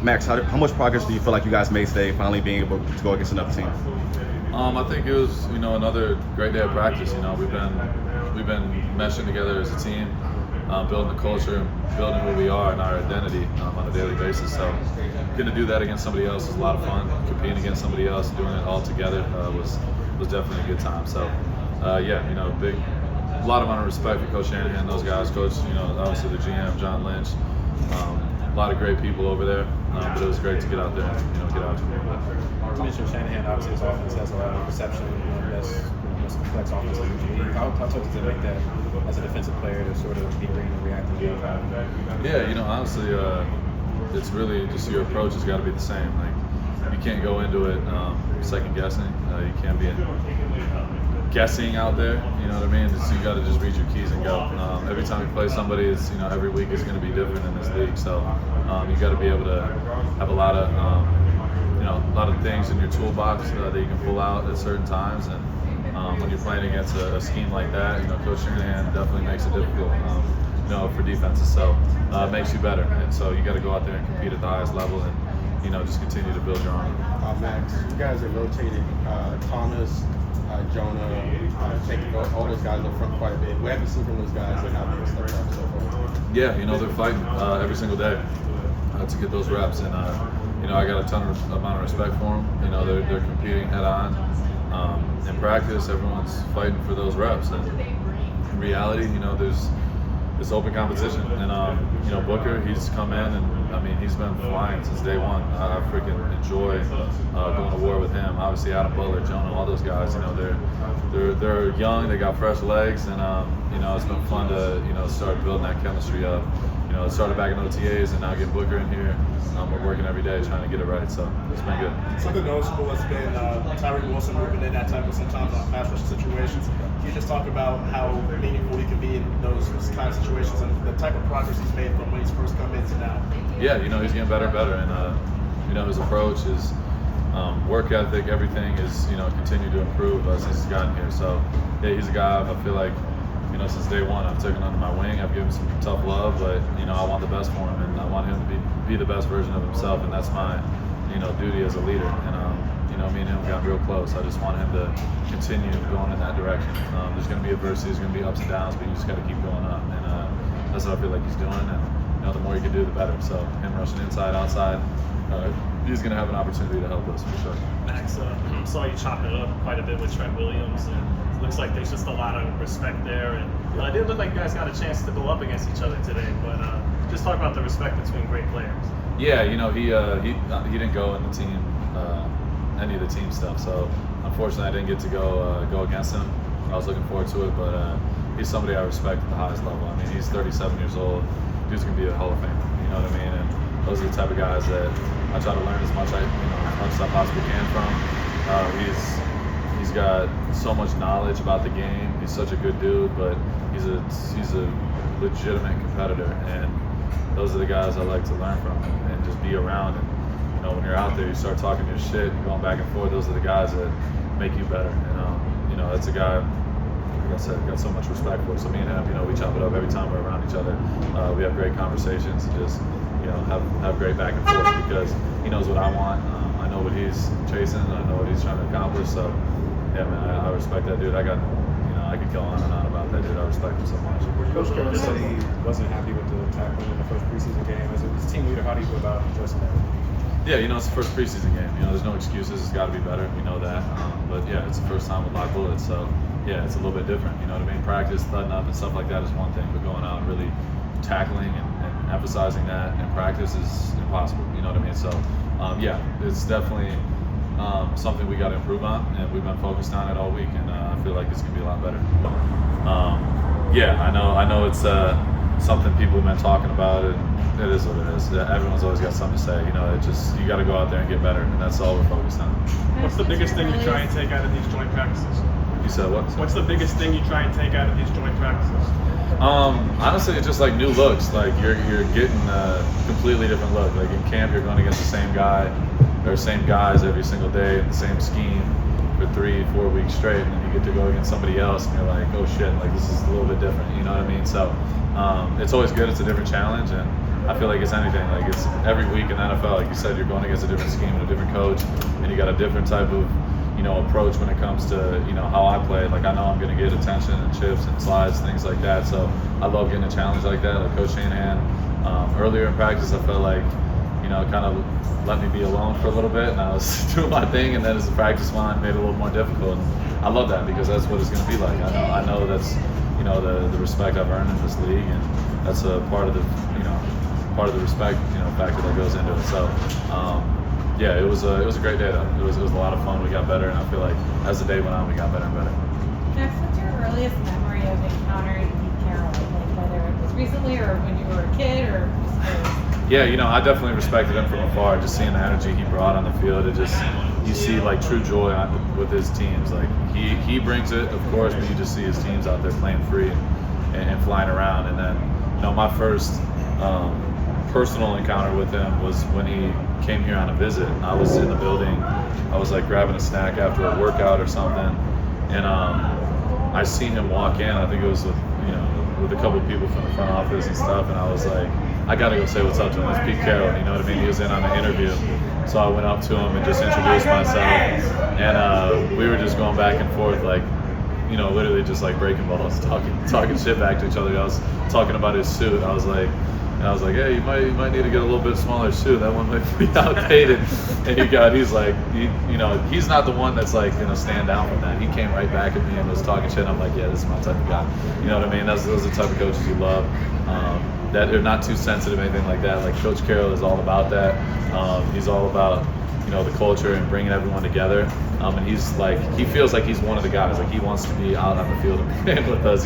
Max, how much progress do you feel like you guys made today, finally being able to go against another team? I think it was, another great day of practice. We've been meshing together as a team, building the culture, building who we are and our identity on a daily basis. So getting to do that against somebody else was a lot of fun. Competing against somebody else, doing it all together was definitely a good time. So a lot of amount of respect for Coach Shanahan, those guys, Coach, obviously the GM, John Lynch. A lot of great people over there, but it was great to get out there and get out to them. You mentioned Shanahan, obviously his offense has a lot of reception, most complex offense in the league. How tough does it make that as a defensive player to sort of be reading and reacting to the Yeah, honestly, it's really just your approach has got to be the same. Like, you can't go into it second guessing. You can't be guessing out there, you know what I mean? You got to just read your keys and go. Every time you play somebody, it's every week is going to be different in this league. So you got to be able to have a lot of things in your toolbox that you can pull out at certain times. And when you're playing against a scheme like that, Coach Shanahan definitely makes it difficult, for defenses. So it makes you better. And so you got to go out there and compete at the highest level and just continue to build your arm. Max, you guys have rotated Thomas, Jonah, taking all those guys up front quite a bit. We haven't seen from those guys and how they've stepped up so far. Yeah, they're fighting every single day to get those reps, and I got a amount of respect for them. They're competing head on. In practice, everyone's fighting for those reps, and in reality, there's open competition. And Booker, he's come in and he's been flying since day one. I freaking enjoy going to war with him. Obviously, Adam Butler, Jonah, all those guys. They're young, they got fresh legs, and it's been fun to start building that chemistry up. It started back in OTAs, and now get Booker in here. We're working every day trying to get it right, so it's been good. Something noticeable has been Tyree moving in that type of sometimes on pass rush situations. Can you just talk about how meaningful he can be in those kind of situations and the type of progress he's made from when he's first come in to now? Yeah, he's getting better and better, and his approach, his work ethic, everything is continued to improve since he's gotten here. So yeah, he's a guy I feel like since day one I've taken under my wing. I've given him some tough love, but I want the best for him, and I want him to be the best version of himself, and that's my duty as a leader. And me and him got real close. I just want him to continue going in that direction. There's going to be adversity, there's going to be ups and downs, but you just got to keep going up, and that's what I feel like he's doing. And the more you can do, the better. So him rushing inside, outside, he's going to have an opportunity to help us for sure. Max, saw you chop it up quite a bit with Trent Williams, and looks like there's just a lot of respect there. And it didn't look like you guys got a chance to go up against each other today, but just talk about the respect between great players. Yeah, he didn't go in the team, any of the team stuff. So unfortunately, I didn't get to go against him. I was looking forward to it, but he's somebody I respect at the highest level. He's 37 years old. Dude's gonna be a Hall of Famer. You know what I mean? And those are the type of guys that I try to learn as much as I possibly can from. He's got so much knowledge about the game. He's such a good dude, but he's a legitimate competitor, and those are the guys I like to learn from and just be around. And when you're out there, you start talking your shit, going back and forth. Those are the guys that make you better. And that's a guy, like I said, got so much respect for. So me and him, we chop it up every time we're around each other. We have great conversations and just have great back and forth because he knows what I want. I know what he's chasing. I know what he's trying to accomplish. So yeah, man, I respect that dude. I could go on and on about that dude. I respect him so much. Coach Carroll said he wasn't happy with the tackling in the first preseason game. As a team leader, how do you feel about addressing that? Yeah, it's the first preseason game. There's no excuses. It's got to be better. We know that. But yeah, it's the first time with live bullets. So yeah, it's a little bit different. You know what I mean? Practice, thudding up and stuff like that is one thing, but going out and really tackling and emphasizing that in practice is impossible. You know what I mean? So yeah, it's definitely something we got to improve on, and we've been focused on it all week, and I feel like it's gonna be a lot better. Yeah, I know it's something people have been talking about, and it is what it is. Everyone's always got something to say. You got to go out there and get better, and that's all we're focused on. What's the biggest thing you try and take out of these joint practices? You said what? What's the biggest thing you try and take out of these joint practices? Honestly, it's just like new looks. Like you're getting a completely different look. Like in camp, you're going against the same guy or same guys every single day in the same scheme for 3-4 weeks straight, and then you get to go against somebody else, and you're like, oh shit, like this is a little bit different. You know what I mean? So it's always good. It's a different challenge, and I feel like it's anything. Like it's every week in the NFL. Like you said, you're going against a different scheme and a different coach, and you got a different type of approach when it comes to how I play. Like I know I'm going to get attention and chips and slides, things like that. So I love getting a challenge like that. Like Coach Shanahan, earlier in practice, I felt like kind of let me be alone for a little bit, and I was doing my thing. And then as the practice went on, made it a little more difficult. And I love that because that's what it's going to be like. I know that's the respect I've earned in this league, and that's a part of the respect factor that goes into it. So yeah, it was a great day though. It was a lot of fun. We got better, and I feel like as the day went on, we got better and better. Max, what's your earliest memory of encountering Pete Carroll? Like whether it was recently or when you were a kid or just Yeah, I definitely respected him from afar. Just seeing the energy he brought on the field, you see like true joy with his teams. Like he brings it, of course, but you just see his teams out there playing free and flying around. And then my first personal encounter with him was when he came here on a visit. I was in the building. I was like grabbing a snack after a workout or something, and I seen him walk in. I think it was with a couple people from the front office and stuff, and I was like, I gotta go say what's up to him. It's Pete Carroll, you know what I mean? He was in on the interview. So I went up to him and just introduced myself, and we were just going back and forth, like, literally just like breaking balls, talking shit back to each other. I was talking about his suit. I was like, hey, you might need to get a little bit smaller suit. That one might be outdated. And he's like, he's not the one that's like gonna stand down from that. He came right back at me and was talking shit. I'm like, yeah, this is my type of guy. You know what I mean? Those are the type of coaches you love. That are not too sensitive, anything like that. Like Coach Carroll is all about that. He's all about the culture and bringing everyone together. And he feels like he's one of the guys. Like he wants to be out on the field and playing with us.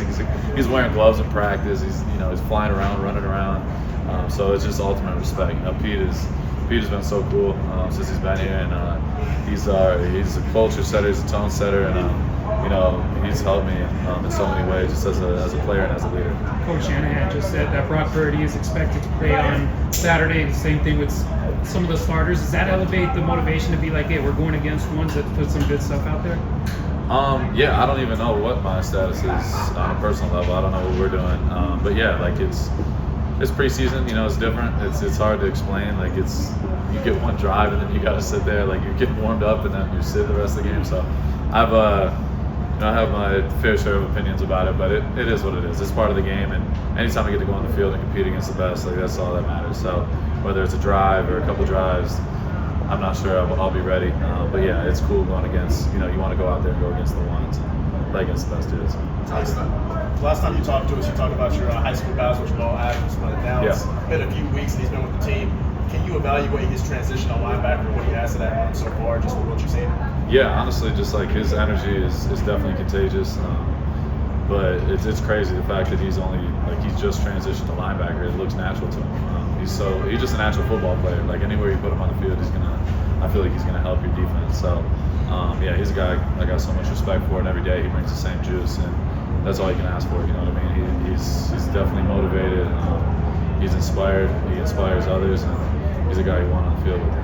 He's wearing gloves in practice. He's flying around, running around. So it's just ultimate respect. Pete has been so cool since he's been here, and he's a culture setter, he's a tone setter, and he's helped me in so many ways, just as a player and as a leader. Coach Shanahan just said that Brock Purdy is expected to play on Saturday. The same thing with some of the starters. Does that elevate the motivation to be like, hey, we're going against ones that put some good stuff out there? Yeah, I don't even know what my status is on a personal level. I don't know what we're doing. But yeah, like it's preseason, it's different. It's hard to explain. Like you get one drive and then you got to sit there. Like you're getting warmed up and then you sit the rest of the game. So I have my fair share of opinions about it, but it is what it is. It's part of the game, and anytime I get to go on the field and compete against the best, like that's all that matters. So whether it's a drive or a couple drives, I'm not sure I'll be ready. But yeah, it's cool going against, you want to go out there and go against the ones and play against the best dudes. Last time you talked to us, you talked about your high school basketball averages, but now it's been a few weeks and he's been with the team. Can you evaluate his transition on linebacker, what he has to that run so far, just with what you've seen? Yeah, honestly, just like his energy is definitely contagious. But it's crazy the fact that he's just transitioned to linebacker. It looks natural to him. He's just a natural football player. Like anywhere you put him on the field, I feel like he's gonna help your defense. So yeah, he's a guy I got so much respect for, and every day he brings the same juice, and that's all you can ask for. You know what I mean? He's definitely motivated. He's inspired. He inspires others, and he's a guy you want on the field with.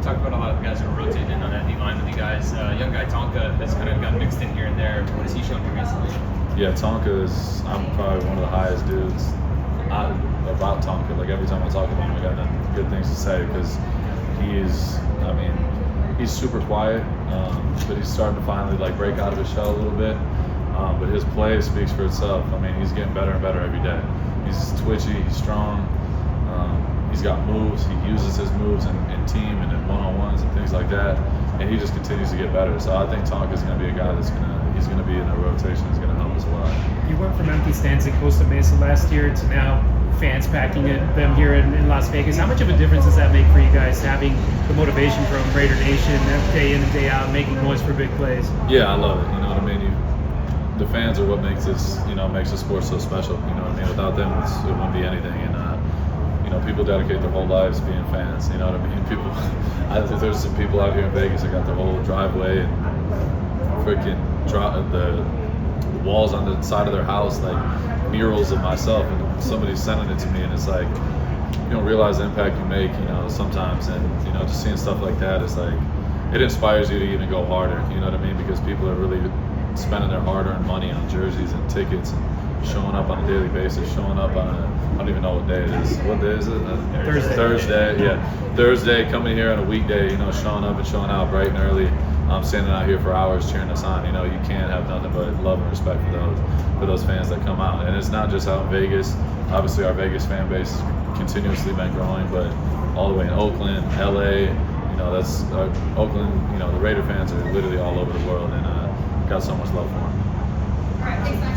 Talk about a lot of the guys who are rotating in on that D line with you guys. Young guy Tonka has kind of got mixed in here and there. What has he shown you recently? Yeah, I'm probably one of the highest dudes about Tonka. Like every time I talk about him, I got nothing good things to say because he's super quiet, but he's starting to finally like break out of his shell a little bit. But his play speaks for itself. He's getting better and better every day. He's twitchy, he's strong. He's got moves. He uses his moves in team and in one-on-ones and things like that, and he just continues to get better. So I think Tonka's going to be a guy he's going to be in a rotation. He's going to help us a lot. You went from empty stands in Costa Mesa last year to now fans packing them here in Las Vegas. How much of a difference does that make for you guys, having the motivation from Raider Nation day in and day out, making noise for big plays? Yeah, I love it. You know what I mean? The fans are what makes this, makes the sport so special. You know what I mean? Without them, it wouldn't be anything. And people dedicate their whole lives being fans. You know what I mean? There's some people out here in Vegas that got their whole driveway and freaking the walls on the side of their house like murals of myself, and somebody's sending it to me, and it's like you don't realize the impact you make. Sometimes, and just seeing stuff like that is like it inspires you to even go harder. You know what I mean? Because people are really spending their hard-earned money on jerseys and tickets and showing up on a daily basis, showing up on I don't even know what day it is. What day is it? Thursday. Thursday, yeah. Thursday, coming here on a weekday, showing up and showing out bright and early. Standing out here for hours cheering us on. You can't have nothing but love and respect for those fans that come out. And it's not just out in Vegas. Obviously, our Vegas fan base has continuously been growing, but all the way in Oakland, LA, that's Oakland. The Raider fans are literally all over the world, and got so much love for them. All right, thanks, Max.